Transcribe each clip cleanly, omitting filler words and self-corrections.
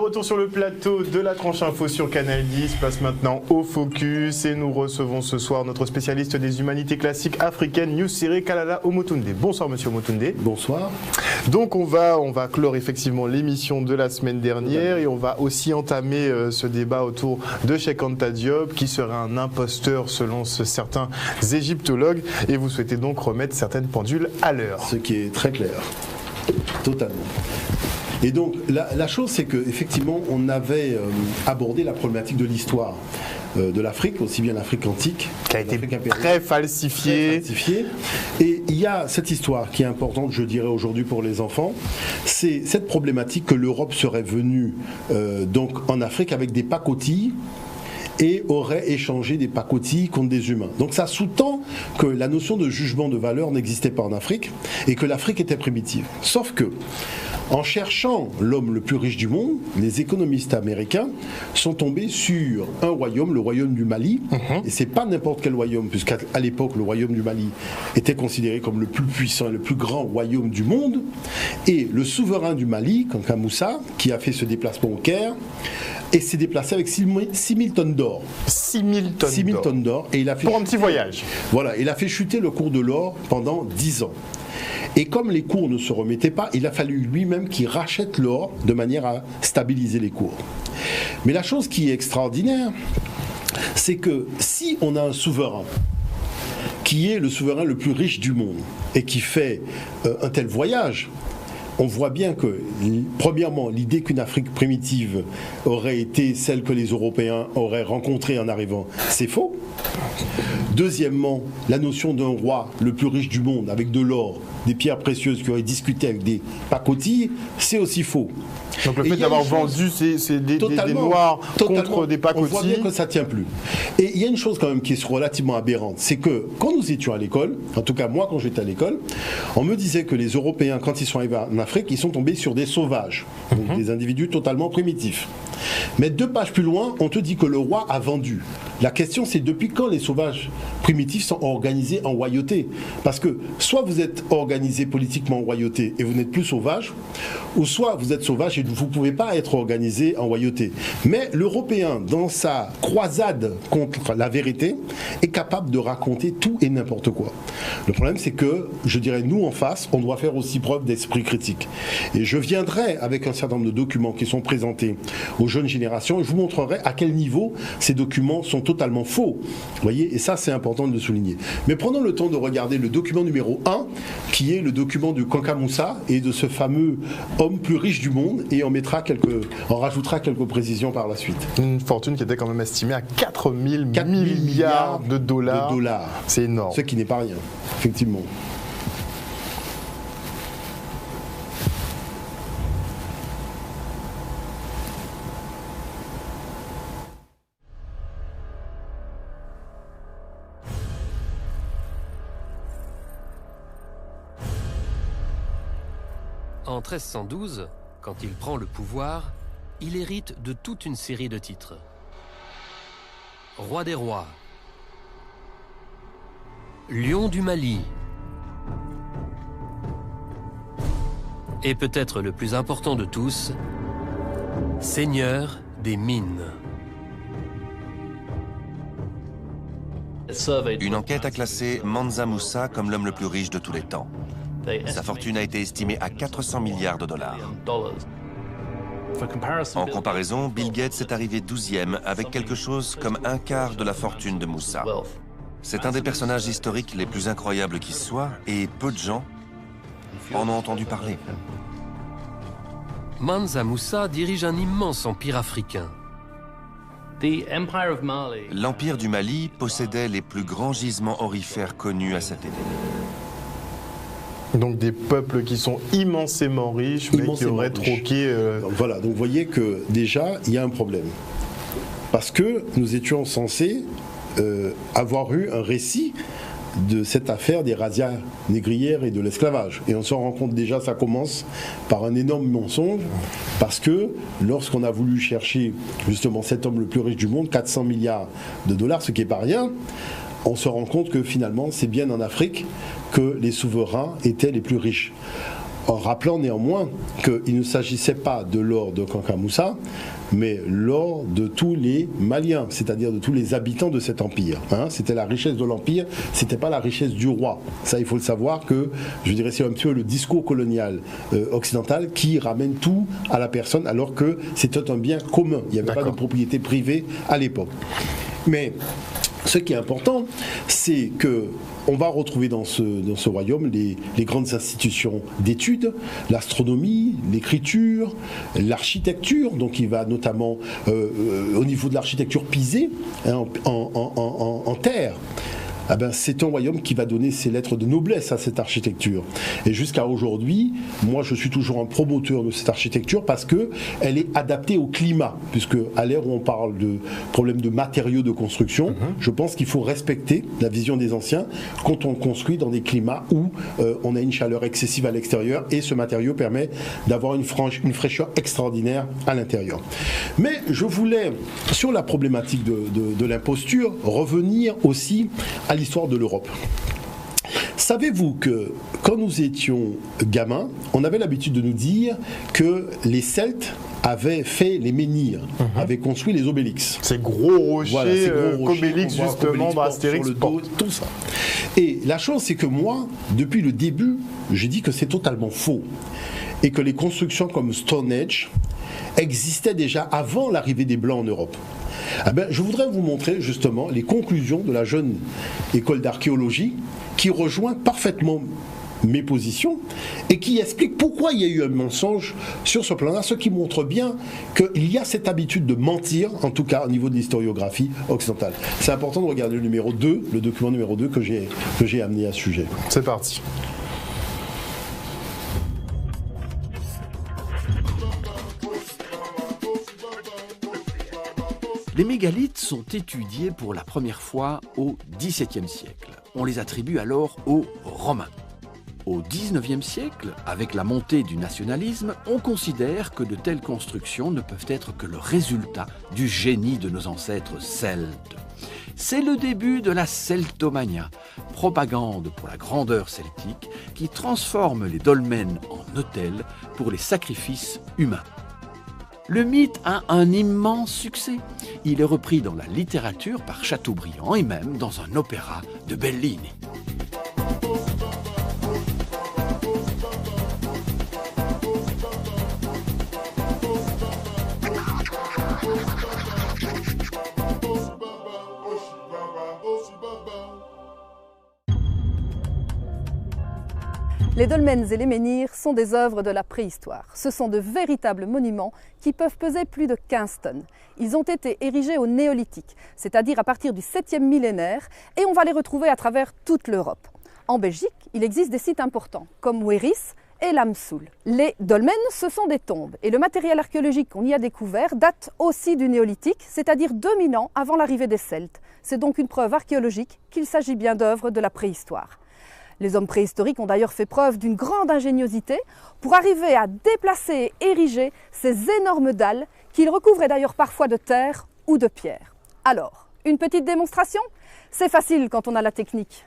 retour sur le plateau de la tranche info sur Canal 10, place maintenant au focus et nous recevons ce soir notre spécialiste des humanités classiques africaines, Youssouphe Kalala Omotunde. Bonsoir monsieur Omotunde. Bonsoir. Donc on va clore effectivement l'émission de la semaine dernière et on va aussi entamer ce débat autour de Cheikh Anta Diop qui serait un imposteur selon certains égyptologues et vous souhaitez donc remettre certaines pendules à l'heure. Ce qui est très clair, totalement. Et donc la chose c'est qu'effectivement on avait abordé la problématique de l'histoire de l'Afrique, aussi bien l'Afrique antique, qui a été très falsifiée. Et il y a cette histoire qui est importante, je dirais aujourd'hui pour les enfants, c'est cette problématique que l'Europe serait venue donc en Afrique avec des pacotilles et aurait échangé des pacotilles contre des humains. Donc ça sous-tend que la notion de jugement de valeur n'existait pas en Afrique et que l'Afrique était primitive. Sauf que, en cherchant l'homme le plus riche du monde, les économistes américains sont tombés sur un royaume, le royaume du Mali, et c'est pas n'importe quel royaume, puisqu'à l'époque le royaume du Mali était considéré comme le plus puissant et le plus grand royaume du monde, et le souverain du Mali, Kanka Moussa, qui a fait ce déplacement au Caire, et s'est déplacé avec 6 000 tonnes d'or. 6 000 tonnes d'or. Et il a fait pour un petit voyage. Voilà, il a fait chuter le cours de l'or pendant 10 ans. Et comme les cours ne se remettaient pas, il a fallu lui-même qu'il rachète l'or de manière à stabiliser les cours. Mais la chose qui est extraordinaire, c'est que si on a un souverain qui est le souverain le plus riche du monde et qui fait un tel voyage, on voit bien que, premièrement, l'idée qu'une Afrique primitive aurait été celle que les Européens auraient rencontrée en arrivant, c'est faux. Deuxièmement, la notion d'un roi le plus riche du monde, avec de l'or, des pierres précieuses qui auraient discuté avec des pacotilles, c'est aussi faux. Donc le fait d'avoir vendu des noirs contre des pacotilles... On voit bien que ça ne tient plus. Et il y a une chose quand même qui est relativement aberrante, c'est que quand nous étions à l'école, en tout cas moi quand j'étais à l'école, on me disait que les Européens, quand ils sont arrivés en Afrique, ils sont tombés sur des sauvages, donc des individus totalement primitifs. Mais 2 pages plus loin, on te dit que le roi a vendu. La question c'est depuis quand les sauvages primitifs sont organisés en royauté? Parce que soit vous êtes organisé politiquement en royauté et vous n'êtes plus sauvage, ou soit vous êtes sauvage et vous ne pouvez pas être organisé en royauté. Mais l'Européen, dans sa croisade contre la vérité, est capable de raconter tout et n'importe quoi. Le problème c'est que, je dirais, nous en face, on doit faire aussi preuve d'esprit critique. Et je viendrai avec un certain nombre de documents qui sont présentés aux jeunes générations et je vous montrerai à quel niveau ces documents sont totalement faux. Vous voyez, et ça c'est important de le souligner. Mais prenons le temps de regarder le document numéro 1, qui est le document de Kanka Moussa et de ce fameux homme plus riche du monde, et on rajoutera quelques précisions par la suite. Une fortune qui était quand même estimée à 4 000 milliards de dollars. C'est énorme. Ce qui n'est pas rien, effectivement. En 1312, quand il prend le pouvoir, il hérite de toute une série de titres. Roi des rois, Lion du Mali, et peut-être le plus important de tous, Seigneur des mines. Une enquête a classé Mansa Moussa comme l'homme le plus riche de tous les temps. Sa fortune a été estimée à 400 milliards de dollars. En comparaison, Bill Gates est arrivé 12e avec quelque chose comme un quart de la fortune de Moussa. C'est un des personnages historiques les plus incroyables qui soit et peu de gens en ont entendu parler. Mansa Moussa dirige un immense empire africain. L'empire du Mali possédait les plus grands gisements aurifères connus à cette époque. Donc des peuples qui sont immensément riches, mais qui auraient troqué... Voilà, donc vous voyez que déjà, il y a un problème. Parce que nous étions censés avoir eu un récit de cette affaire des razzias négrières et de l'esclavage. Et on se rend compte déjà, ça commence par un énorme mensonge, parce que lorsqu'on a voulu chercher justement cet homme le plus riche du monde, 400 milliards de dollars, ce qui n'est pas rien, on se rend compte que finalement c'est bien en Afrique que les souverains étaient les plus riches. en rappelant néanmoins qu'il ne s'agissait pas de l'or de Kanka Moussa, mais l'or de tous les Maliens, c'est-à-dire de tous les habitants de cet empire. C'était la richesse de l'empire, c'était pas la richesse du roi. Ça, il faut le savoir que, je dirais, c'est un petit peu le discours colonial occidental qui ramène tout à la personne, alors que c'était un bien commun. Il n'y avait pas de propriété privée à l'époque. Mais ce qui est important, c'est que on va retrouver dans ce royaume les grandes institutions d'études, l'astronomie, l'écriture, l'architecture. Donc il va notamment au niveau de l'architecture pisée en terre. Ah ben, c'est un royaume qui va donner ses lettres de noblesse à cette architecture. Et jusqu'à aujourd'hui, moi je suis toujours un promoteur de cette architecture parce qu'elle est adaptée au climat. Puisque à l'ère où on parle de problèmes de matériaux de construction, je pense qu'il faut respecter la vision des anciens quand on construit dans des climats où on a une chaleur excessive à l'extérieur et ce matériau permet d'avoir une fraîcheur extraordinaire à l'intérieur. Mais je voulais, sur la problématique de l'imposture, revenir aussi à l'histoire de l'Europe. Savez-vous que quand nous étions gamins, on avait l'habitude de nous dire que les Celtes avaient fait les menhirs, avaient construit les obélix. Ces gros rochers, voilà, qu'Obélix justement dans Astérix porte. Tout ça. Et la chose, c'est que moi, depuis le début, j'ai dit que c'est totalement faux. Et que les constructions comme Stonehenge existaient déjà avant l'arrivée des Blancs en Europe. Ah ben, je voudrais vous montrer justement les conclusions de la jeune école d'archéologie qui rejoint parfaitement mes positions et qui explique pourquoi il y a eu un mensonge sur ce plan-là, ce qui montre bien qu'il y a cette habitude de mentir, en tout cas au niveau de l'historiographie occidentale. C'est important de regarder le numéro 2, le document numéro 2 que j'ai amené à ce sujet. C'est parti. Les mégalithes sont étudiés pour la première fois au XVIIe siècle. On les attribue alors aux Romains. Au XIXe siècle, avec la montée du nationalisme, on considère que de telles constructions ne peuvent être que le résultat du génie de nos ancêtres celtes. C'est le début de la celtomania, propagande pour la grandeur celtique, qui transforme les dolmens en autels pour les sacrifices humains. Le mythe a un immense succès. Il est repris dans la littérature par Chateaubriand et même dans un opéra de Bellini. Les dolmens et les menhirs sont des œuvres de la préhistoire. Ce sont de véritables monuments qui peuvent peser plus de 15 tonnes. Ils ont été érigés au néolithique, c'est-à-dire à partir du 7e millénaire, et on va les retrouver à travers toute l'Europe. En Belgique, il existe des sites importants, comme Wéris et Lamsoul. Les dolmens, ce sont des tombes, et le matériel archéologique qu'on y a découvert date aussi du néolithique, c'est-à-dire 2000 ans avant l'arrivée des Celtes. C'est donc une preuve archéologique qu'il s'agit bien d'œuvres de la préhistoire. Les hommes préhistoriques ont d'ailleurs fait preuve d'une grande ingéniosité pour arriver à déplacer et ériger ces énormes dalles qu'ils recouvraient d'ailleurs parfois de terre ou de pierre. Alors, une petite démonstration? C'est facile quand on a la technique.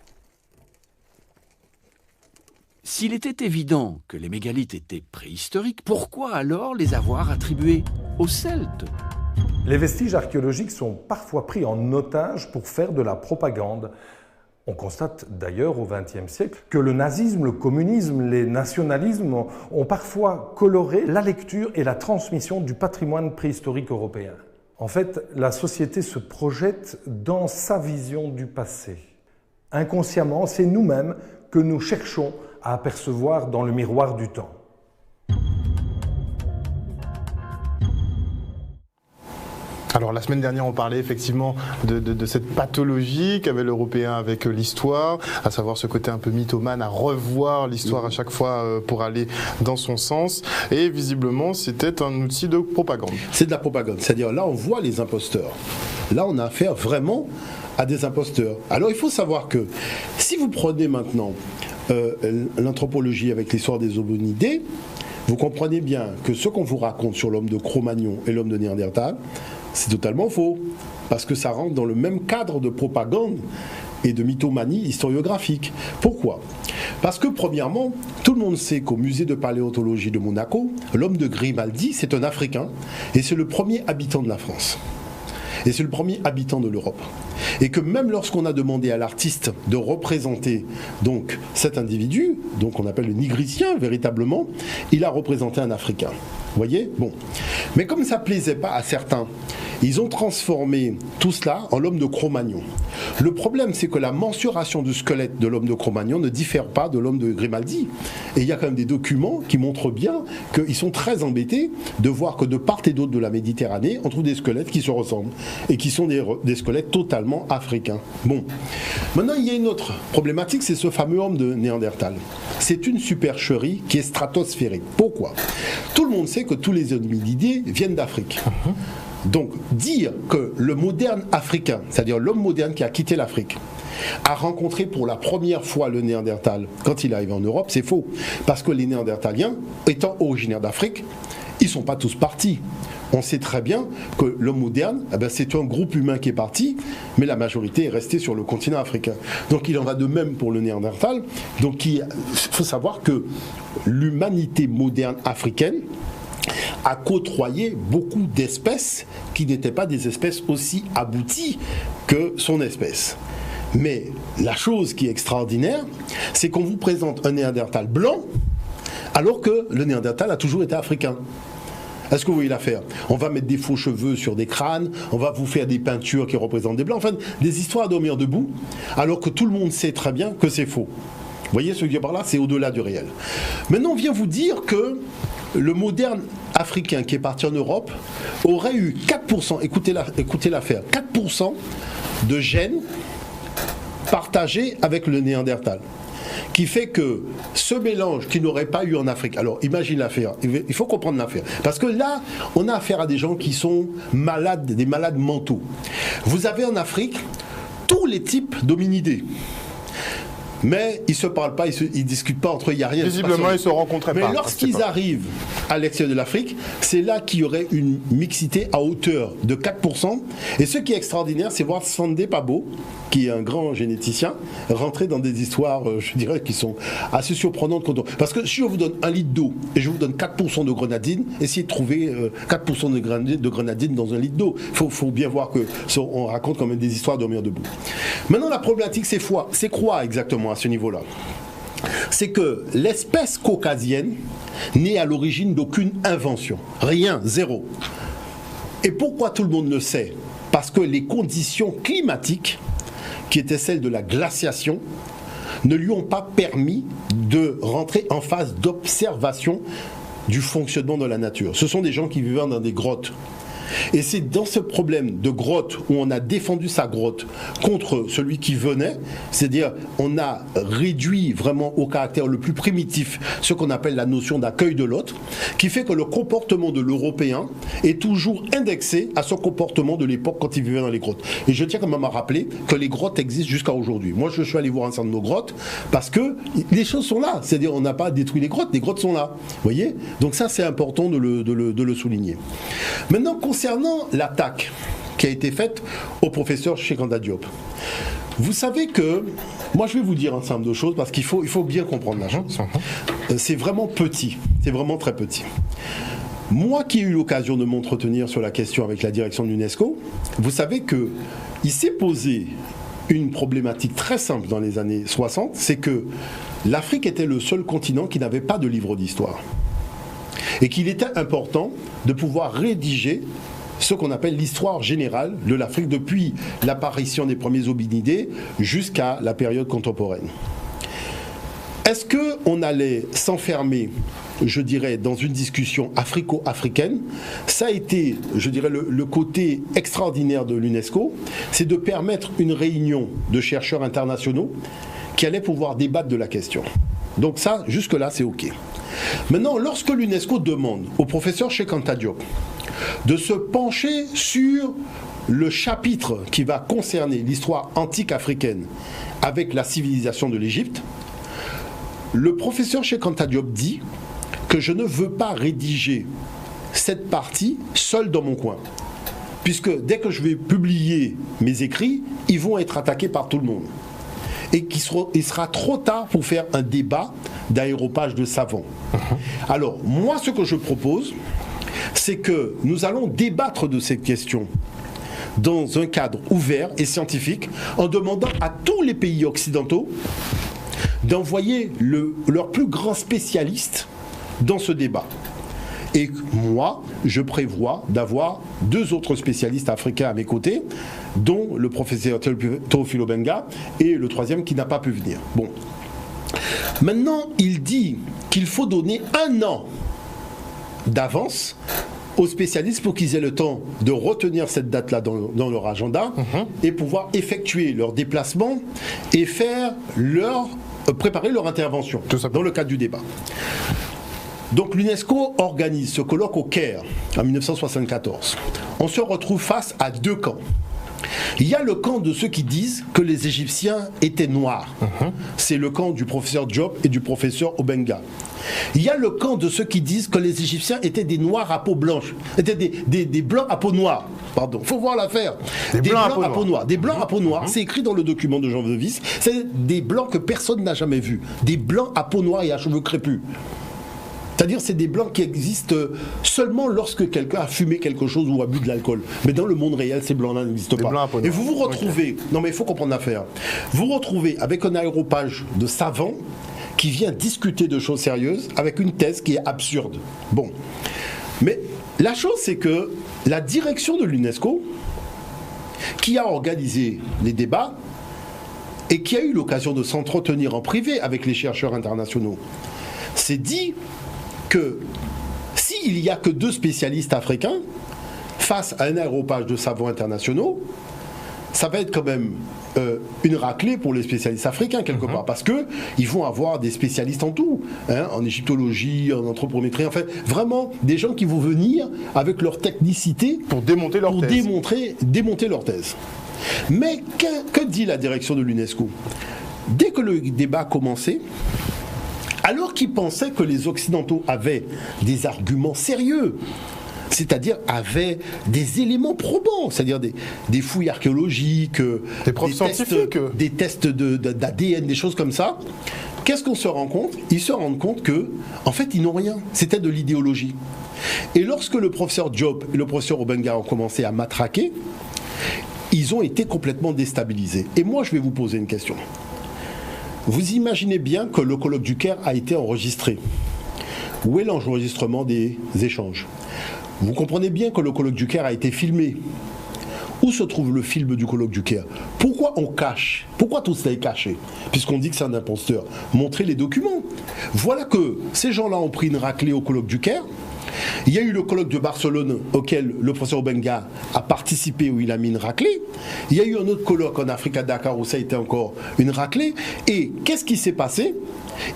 S'il était évident que les mégalithes étaient préhistoriques, pourquoi alors les avoir attribués aux Celtes? Les vestiges archéologiques sont parfois pris en otage pour faire de la propagande. On constate d'ailleurs au XXe siècle que le nazisme, le communisme, les nationalismes ont parfois coloré la lecture et la transmission du patrimoine préhistorique européen. En fait, la société se projette dans sa vision du passé. Inconsciemment, c'est nous-mêmes que nous cherchons à apercevoir dans le miroir du temps. Alors la semaine dernière, on parlait effectivement de cette pathologie qu'avait l'Européen avec l'histoire, à savoir ce côté un peu mythomane, à revoir l'histoire à chaque fois pour aller dans son sens. Et visiblement, c'était un outil de propagande. C'est de la propagande. C'est-à-dire là, on voit les imposteurs. Là, on a affaire vraiment à des imposteurs. Alors, il faut savoir que si vous prenez maintenant l'anthropologie avec l'histoire des hominidés, vous comprenez bien que ce qu'on vous raconte sur l'homme de Cro-Magnon et l'homme de Néandertal, c'est totalement faux, parce que ça rentre dans le même cadre de propagande et de mythomanie historiographique. Pourquoi ? Parce que premièrement, tout le monde sait qu'au musée de paléontologie de Monaco, l'homme de Grimaldi, c'est un Africain et c'est le premier habitant de la France. Et c'est le premier habitant de l'Europe. Et que même lorsqu'on a demandé à l'artiste de représenter donc cet individu, donc on appelle le nigricien véritablement, il a représenté un Africain. Vous voyez ? Bon. Mais comme ça ne plaisait pas à certains, ils ont transformé tout cela en l'homme de Cro-Magnon. Le problème, c'est que la mensuration du squelette de l'homme de Cro-Magnon ne diffère pas de l'homme de Grimaldi. Et il y a quand même des documents qui montrent bien qu'ils sont très embêtés de voir que de part et d'autre de la Méditerranée, on trouve des squelettes qui se ressemblent et qui sont des squelettes totalement africains. Bon. Maintenant, il y a une autre problématique, c'est ce fameux homme de Néandertal. C'est une supercherie qui est stratosphérique. Pourquoi ? Tout le monde sait que tous les hominidés viennent d'Afrique. Donc, dire que le moderne africain, c'est-à-dire l'homme moderne qui a quitté l'Afrique, a rencontré pour la première fois le Néandertal quand il arrive en Europe, c'est faux. Parce que les Néandertaliens, étant originaires d'Afrique, ils ne sont pas tous partis. On sait très bien que l'homme moderne, c'est un groupe humain qui est parti, mais la majorité est restée sur le continent africain. Donc il en va de même pour le Néandertal. Donc il faut savoir que l'humanité moderne africaine a côtoyé beaucoup d'espèces qui n'étaient pas des espèces aussi abouties que son espèce. Mais la chose qui est extraordinaire, c'est qu'on vous présente un Néandertal blanc, alors que le Néandertal a toujours été africain. Est-ce que vous voyez l'affaire ? On va mettre des faux cheveux sur des crânes, on va vous faire des peintures qui représentent des blancs, enfin des histoires à dormir debout, alors que tout le monde sait très bien que c'est faux. Vous voyez ce que je veux dire par là ? C'est au-delà du réel. Maintenant, on vient vous dire que le moderne africain qui est parti en Europe aurait eu 4%, écoutez l'affaire, 4% de gènes partagés avec le Néandertal. Qui fait que ce mélange qu'il n'aurait pas eu en Afrique, alors imagine l'affaire, il faut comprendre l'affaire, parce que là, on a affaire à des gens qui sont malades, des malades mentaux. Vous avez en Afrique tous les types d'hominidés. Mais ils ne se parlent pas, ils ne discutent pas entre eux, il n'y a rien. Visiblement, ils ne se rencontraient pas. Mais lorsqu'ils arrivent à l'extérieur de l'Afrique, c'est là qu'il y aurait une mixité à hauteur de 4%. Et ce qui est extraordinaire, c'est voir Sandé Pabo, qui est un grand généticien, rentrer dans des histoires, je dirais, qui sont assez surprenantes. Parce que si je vous donne 1 litre d'eau et je vous donne 4% de grenadine, essayez de trouver 4% de grenadine dans 1 litre d'eau. Il faut bien voir qu'on raconte quand même des histoires dormir debout. Maintenant, la problématique, c'est quoi exactement à ce niveau-là ? C'est que l'espèce caucasienne n'est à l'origine d'aucune invention. Rien, zéro. Et pourquoi tout le monde le sait ? Parce que les conditions climatiques, qui étaient celles de la glaciation, ne lui ont pas permis de rentrer en phase d'observation du fonctionnement de la nature. Ce sont des gens qui vivaient dans des grottes. Et c'est dans ce problème de grotte où on a défendu sa grotte contre celui qui venait, c'est-à-dire on a réduit vraiment au caractère le plus primitif ce qu'on appelle la notion d'accueil de l'autre, qui fait que le comportement de l'Européen est toujours indexé à son comportement de l'époque quand il vivait dans les grottes. Et je tiens quand même à rappeler que les grottes existent jusqu'à aujourd'hui. Moi je suis allé voir un certain nombre de grottes parce que les choses sont là, c'est-à-dire on n'a pas détruit les grottes sont là. Vous voyez ? Donc ça c'est important de le souligner. Maintenant, concernant l'attaque qui a été faite au professeur Cheikh Anta Diop, vous savez que, moi je vais vous dire un certain nombre de choses parce qu'il faut bien comprendre la chose. C'est vraiment petit, c'est vraiment très petit. Moi qui ai eu l'occasion de m'entretenir sur la question avec la direction de l'UNESCO, vous savez qu'il s'est posé une problématique très simple dans les années 60, c'est que l'Afrique était le seul continent qui n'avait pas de livre d'histoire. Et qu'il était important de pouvoir rédiger ce qu'on appelle l'histoire générale de l'Afrique depuis l'apparition des premiers hominidés jusqu'à la période contemporaine. Est-ce qu'on allait s'enfermer, je dirais, dans une discussion africo-africaine ? Ça a été, je dirais, le côté extraordinaire de l'UNESCO, c'est de permettre une réunion de chercheurs internationaux qui allaient pouvoir débattre de la question. Donc ça, jusque-là, c'est OK. Maintenant, lorsque l'UNESCO demande au professeur Cheikh Anta Diop de se pencher sur le chapitre qui va concerner l'histoire antique africaine avec la civilisation de l'Égypte, le professeur Cheikh Anta Diop dit que je ne veux pas rédiger cette partie seul dans mon coin, puisque dès que je vais publier mes écrits, ils vont être attaqués par tout le monde. Et il sera trop tard pour faire un débat d'aéropage de savants. Alors, moi, ce que je propose, c'est que nous allons débattre de cette question dans un cadre ouvert et scientifique, en demandant à tous les pays occidentaux d'envoyer leurs plus grands spécialistes dans ce débat. Et moi, je prévois d'avoir 2 autres spécialistes africains à mes côtés, dont le professeur Théophile Obenga et le 3e qui n'a pas pu venir. Bon. Maintenant, il dit qu'il faut donner 1 an d'avance aux spécialistes pour qu'ils aient le temps de retenir cette date-là dans leur agenda et pouvoir effectuer leur déplacement et préparer leur intervention dans le cadre du débat. Donc l'UNESCO organise ce colloque au Caire en 1974. On se retrouve face à 2 camps. Il y a le camp de ceux qui disent que les Égyptiens étaient noirs. C'est le camp du professeur Diop et du professeur Obenga. Il y a le camp de ceux qui disent que les Égyptiens étaient des noirs à peau blanche, étaient des blancs à peau noire. Pardon, faut voir l'affaire. Des blancs à peau noire. Des blancs à peau noire, c'est écrit dans le document de Jean Vevis. C'est des blancs que personne n'a jamais vus. Des blancs à peau noire et à cheveux crépus. C'est-à-dire c'est des blancs qui existent seulement lorsque quelqu'un a fumé quelque chose ou a bu de l'alcool. Mais dans le monde réel, ces blancs-là n'existent pas. Et vous vous retrouvez, non mais il faut comprendre l'affaire, vous vous retrouvez avec un aéropage de savants qui vient discuter de choses sérieuses avec une thèse qui est absurde. Bon. Mais la chose, c'est que la direction de l'UNESCO, qui a organisé les débats et qui a eu l'occasion de s'entretenir en privé avec les chercheurs internationaux, s'est dit que s'il n'y a que 2 spécialistes africains face à un aéropage de savants internationaux, ça va être quand même une raclée pour les spécialistes africains quelque part, parce qu'ils vont avoir des spécialistes en tout, en égyptologie, en anthropométrie, en fait, vraiment des gens qui vont venir avec leur technicité pour démonter leur thèse. Démonter leur thèse. Mais que dit la direction de l'UNESCO? Dès que le débat a commencé, alors qu'ils pensaient que les Occidentaux avaient des arguments sérieux, c'est-à-dire avaient des éléments probants, c'est-à-dire des fouilles archéologiques, des preuves scientifiques, des tests d'ADN, des choses comme ça, qu'est-ce qu'on se rend compte? Ils se rendent compte que, en fait, ils n'ont rien. C'était de l'idéologie. Et lorsque le professeur Diop et le professeur Obenga ont commencé à matraquer, ils ont été complètement déstabilisés. Et moi, je vais vous poser une question. Vous imaginez bien que le colloque du Caire a été enregistré. Où est l'enregistrement des échanges? Vous comprenez bien que le colloque du Caire a été filmé. Où se trouve le film du colloque du Caire? Pourquoi on cache? Pourquoi tout cela est caché? Puisqu'on dit que c'est un imposteur. Montrez les documents. Voilà que ces gens-là ont pris une raclée au colloque du Caire. Il y a eu le colloque de Barcelone auquel le professeur Obenga a participé, où il a mis une raclée. Il y a eu un autre colloque en Afrique à Dakar où ça a été encore une raclée. Et qu'est-ce qui s'est passé?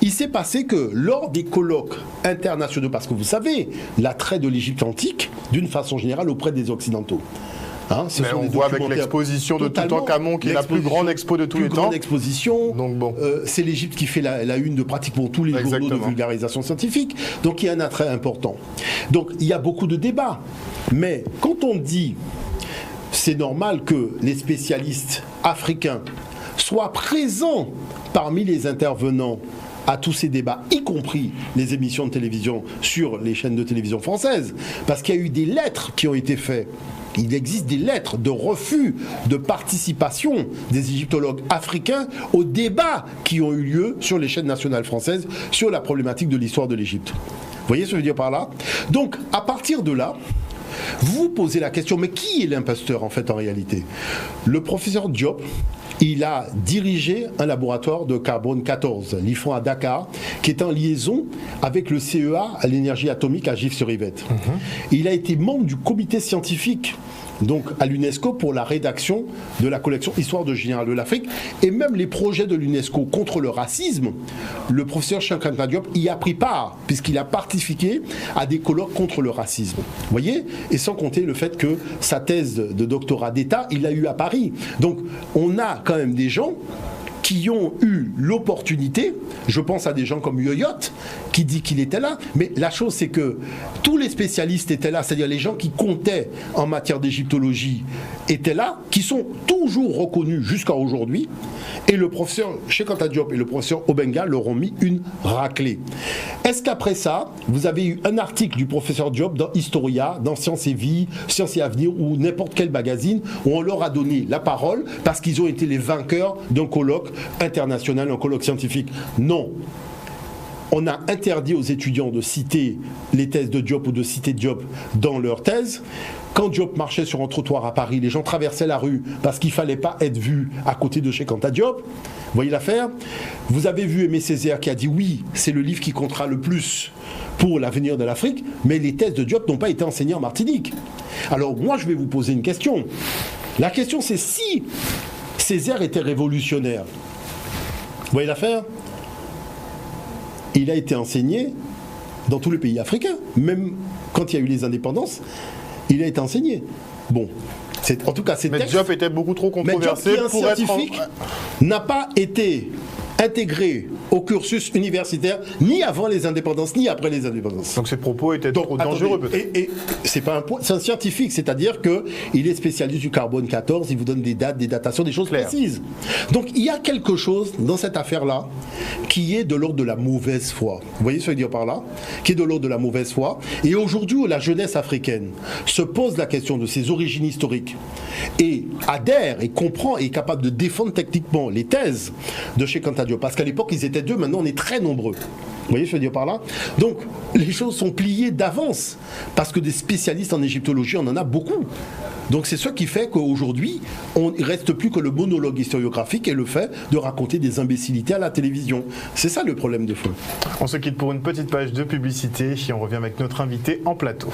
Il s'est passé que lors des colloques internationaux, parce que vous savez, l'attrait de l'Égypte antique, d'une façon générale, auprès des Occidentaux. Mais on voit avec l'exposition de Toutankhamon, qui est la plus grande expo de tous les temps. Grande exposition. Donc bon. C'est l'Égypte qui fait la une de pratiquement tous les journaux de vulgarisation scientifique. Donc il y a un attrait important. Donc il y a beaucoup de débats. Mais quand on dit c'est normal que les spécialistes africains soient présents parmi les intervenants à tous ces débats, y compris les émissions de télévision sur les chaînes de télévision françaises, parce qu'il y a eu des lettres qui ont été faites. Il existe des lettres de refus de participation des égyptologues africains aux débats qui ont eu lieu sur les chaînes nationales françaises sur la problématique de l'histoire de l'Égypte. Vous voyez ce que je veux dire par là? Donc, à partir de là, vous vous posez la question, mais qui est l'imposteur en fait en réalité? Le professeur Diop, il a dirigé un laboratoire de carbone 14, l'IFAN à Dakar, qui est en liaison avec le CEA à l'énergie atomique à Gif-sur-Yvette. Il a été membre du comité scientifique donc à l'UNESCO pour la rédaction de la collection Histoire de général de l'Afrique et même les projets de l'UNESCO contre le racisme. Le professeur Cheikh Anta Diop y a pris part puisqu'il a participé à des colloques contre le racisme. Vous voyez? Et sans compter le fait que sa thèse de doctorat d'État, il l'a eu à Paris. Donc on a quand même des gens qui ont eu l'opportunité, je pense à des gens comme Yoyot, qui dit qu'il était là, mais la chose c'est que tous les spécialistes étaient là, c'est-à-dire les gens qui comptaient en matière d'égyptologie étaient là, qui sont toujours reconnus jusqu'à aujourd'hui, et le professeur Cheikh Anta Diop et le professeur Obenga leur ont mis une raclée. Est-ce qu'après ça, vous avez eu un article du professeur Diop dans Historia, dans Sciences et Vie, Sciences et Avenir, ou n'importe quel magazine, où on leur a donné la parole parce qu'ils ont été les vainqueurs d'un colloque international, un colloque scientifique? Non. On a interdit aux étudiants de citer les thèses de Diop ou de citer Diop dans leurs thèses. Quand Diop marchait sur un trottoir à Paris, les gens traversaient la rue parce qu'il ne fallait pas être vu à côté de Cheikh Anta Diop. Vous voyez l'affaire? Vous avez vu Aimé Césaire qui a dit oui, c'est le livre qui comptera le plus pour l'avenir de l'Afrique, mais les thèses de Diop n'ont pas été enseignées en Martinique. Alors moi, je vais vous poser une question. La question, c'est si Césaire était révolutionnaire. Vous voyez l'affaire? Il a été enseigné dans tous les pays africains. Même quand il y a eu les indépendances, il a été enseigné. Bon, en tout cas, ces textes... Mais Diop était beaucoup trop controversé mais Diop, qui est un pour scientifique, n'a pas été intégré au cursus universitaire ni avant les indépendances ni après les indépendances. Donc ses propos étaient trop dangereux peut-être. Et c'est pas un point, c'est un scientifique, c'est-à-dire que il est spécialiste du carbone 14, il vous donne des dates, des datations, des choses précises. Donc il y a quelque chose dans cette affaire-là qui est de l'ordre de la mauvaise foi. Vous voyez ce que je veux dire par là? Qui est de l'ordre de la mauvaise foi. Et aujourd'hui où la jeunesse africaine se pose la question de ses origines historiques et adhère et comprend et est capable de défendre techniquement les thèses de Cheikh Anta Diop, parce qu'à l'époque ils étaient deux, maintenant on est très nombreux. Vous voyez ce que je veux dire par là? Donc les choses sont pliées d'avance parce que des spécialistes en égyptologie, on en a beaucoup. Donc c'est ce qui fait qu'aujourd'hui, on ne reste plus que le monologue historiographique et le fait de raconter des imbécilités à la télévision. C'est ça le problème de fond. On se quitte pour une petite page de publicité et on revient avec notre invité en plateau.